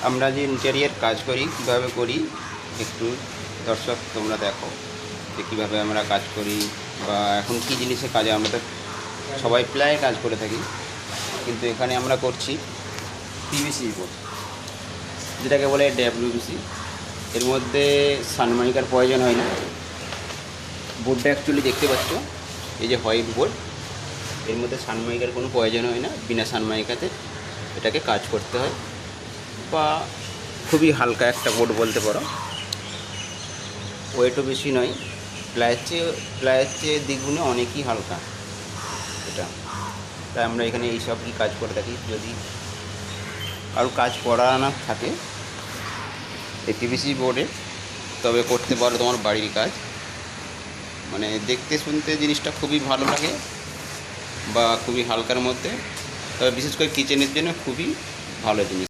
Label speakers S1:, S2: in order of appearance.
S1: আমরা যে ইন্টেরিয়ার কাজ করি কীভাবে করি একটু দর্শক তোমরা দেখো যে কীভাবে আমরা কাজ করি বা এখন কী জিনিসের কাজে আমরা তো সবাই প্রায় কাজ করে থাকি, কিন্তু এখানে আমরা করছি পিভিসি বোর্ড, যেটাকে বলে ডব্লিউবিসি। এর মধ্যে সানমাইকার প্রয়োজন হয় না। বোর্ডটা অ্যাকচুয়ালি দেখতে পাচ্ছ, এই যে হোয়াইট বোর্ড, এর মধ্যে সানমাইকার কোনো প্রয়োজন হয় না। বিনা সানমাইকাতে এটাকে কাজ করতে হয়, বা খুবই হালকা একটা বোর্ড বলতে পারো। ওয়েটও বেশি নয়, প্লায়ের চেয়ে দ্বিগুণে অনেকই হালকা এটা। তাই আমরা এখানে এইসবই কাজ করে থাকি। যদি কারো কাজ করানো থাকে এই পিভিসি বোর্ডে, তবে করতে পারো তোমার বাড়ির কাজ। মানে দেখতে শুনতে জিনিসটা খুবই ভালো লাগে বা খুবই হালকার মধ্যে, তবে বিশেষ করে কিচেনের জন্য খুবই ভালো জিনিস।